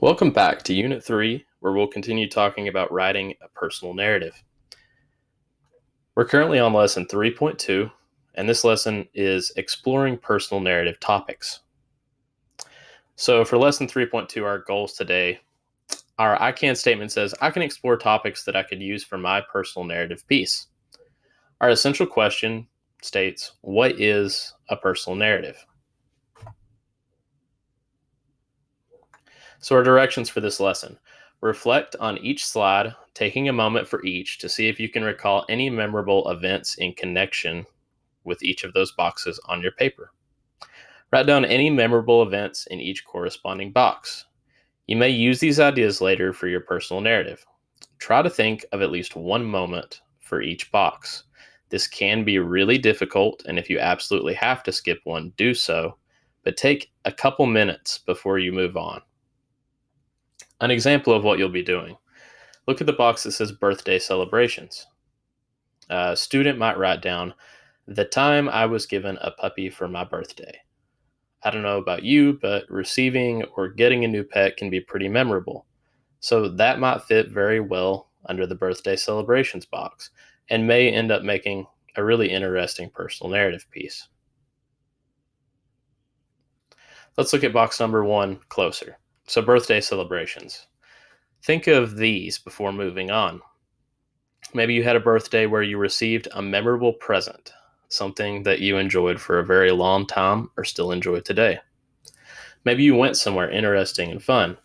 Welcome back to Unit 3, where we'll continue talking about writing a personal narrative. We're currently on Lesson 3.2, and this lesson is exploring personal narrative topics. So, for Lesson 3.2, our goals today, our I can statement says, I can explore topics that I could use for my personal narrative piece. Our essential question states, what is a personal narrative? So, our directions for this lesson reflect on each slide, taking a moment for each to see if you can recall any memorable events in connection with each of those boxes on your paper. Write down any memorable events in each corresponding box. You may use these ideas later for your personal narrative. Try to think of at least one moment for each box. This can be really difficult, and if you absolutely have to skip one, do so, but take a couple minutes before you move on. An example of what you'll be doing. Look at the box that says birthday celebrations. A student might write down, the time I was given a puppy for my birthday. I don't know about you, but receiving or getting a new pet can be pretty memorable. So that might fit very well under the birthday celebrations box and may end up making a really interesting personal narrative piece. Let's look at box number 1 closer. So, birthday celebrations. Think of these before moving on. Maybe you had a birthday where you received a memorable present, something that you enjoyed for a very long time or still enjoy today. Maybe you went somewhere interesting and fun.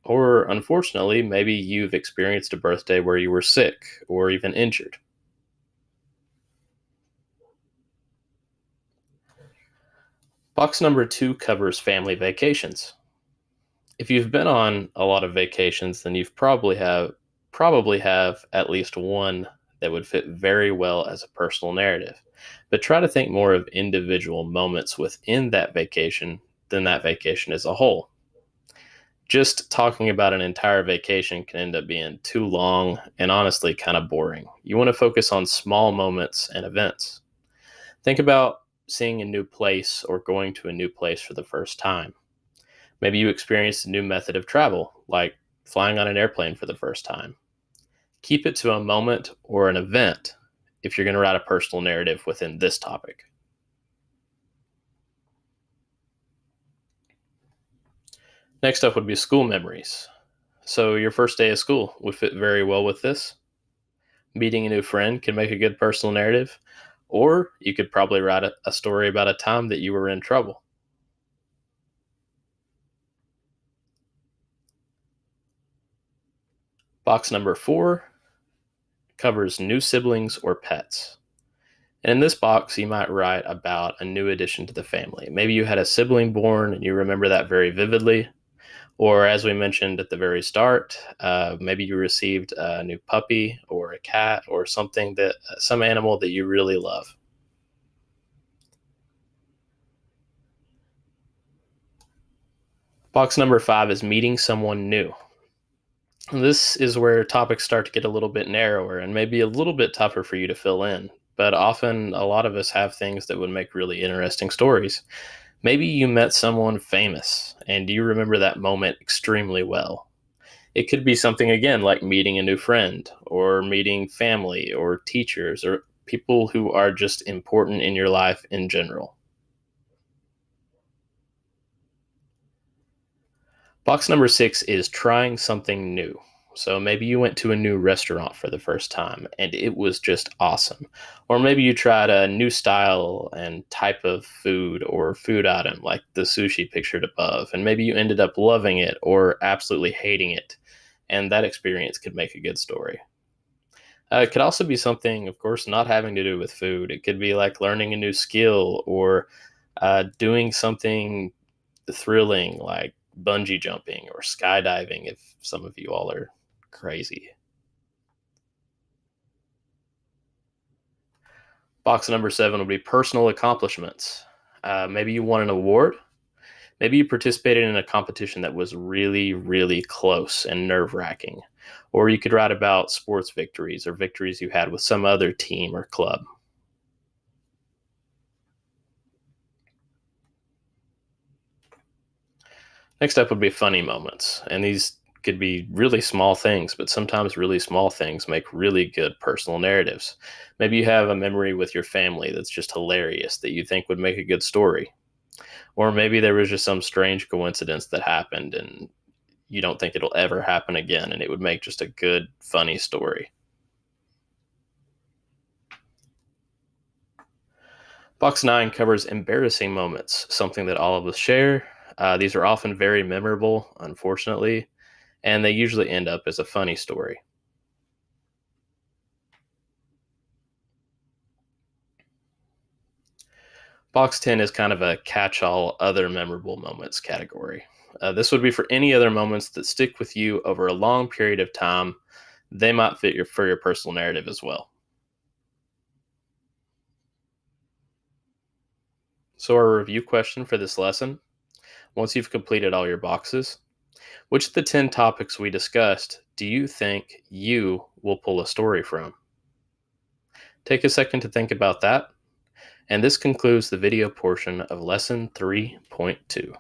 Or unfortunately, maybe you've experienced a birthday where you were sick or even injured. Box number 2 covers family vacations. If you've been on a lot of vacations, then you've probably have at least one that would fit very well as a personal narrative. But try to think more of individual moments within that vacation than that vacation as a whole. Just talking about an entire vacation can end up being too long and honestly kind of boring. You want to focus on small moments and events. Think about seeing a new place or going to a new place for the first time. Maybe you experienced a new method of travel, like flying on an airplane for the first time. Keep it to a moment or an event if you're going to write a personal narrative within this topic. Next up would be school memories. So, your first day of school would fit very well with this. Meeting a new friend can make a good personal narrative, or you could probably write a story about a time that you were in trouble. Box number 4 covers new siblings or pets. And in this box, you might write about a new addition to the family. Maybe you had a sibling born and you remember that very vividly. Or, as we mentioned at the very start, maybe you received a new puppy or a cat or some animal that you really love. Box number 5 is meeting someone new. This is where topics start to get a little bit narrower and maybe a little bit tougher for you to fill in. But often, a lot of us have things that would make really interesting stories. Maybe you met someone famous and you remember that moment extremely well. It could be something again like meeting a new friend or meeting family or teachers or people who are just important in your life in general. Box number 6 is trying something new. So maybe you went to a new restaurant for the first time and it was just awesome. Or maybe you tried a new style and type of food or food item like the sushi pictured above. And maybe you ended up loving it or absolutely hating it. And that experience could make a good story. It could also be something, of course, not having to do with food. It could be like learning a new skill or doing something thrilling like bungee jumping or skydiving if some of you all are crazy. Box number 7 would be personal accomplishments. Maybe you won an award. Maybe you participated in a competition that was really, really close and nerve wracking. Or you could write about sports victories or victories you had with some other team or club. Next up would be funny moments. And these could be really small things, but sometimes really small things make really good personal narratives. Maybe you have a memory with your family that's just hilarious that you think would make a good story. Or maybe there was just some strange coincidence that happened and you don't think it'll ever happen again, and it would make just a good, funny story. Box 9 covers embarrassing moments, something that all of us share. These are often very memorable, unfortunately, and they usually end up as a funny story. Box 10 is kind of a catch all other memorable moments category. This would be for any other moments that stick with you over a long period of time. They might fit for your personal narrative as well. So, our review question for this lesson: once you've completed all your boxes, which of the 10 topics we discussed do you think you will pull a story from? Take a second to think about that. And this concludes the video portion of Lesson 3.2.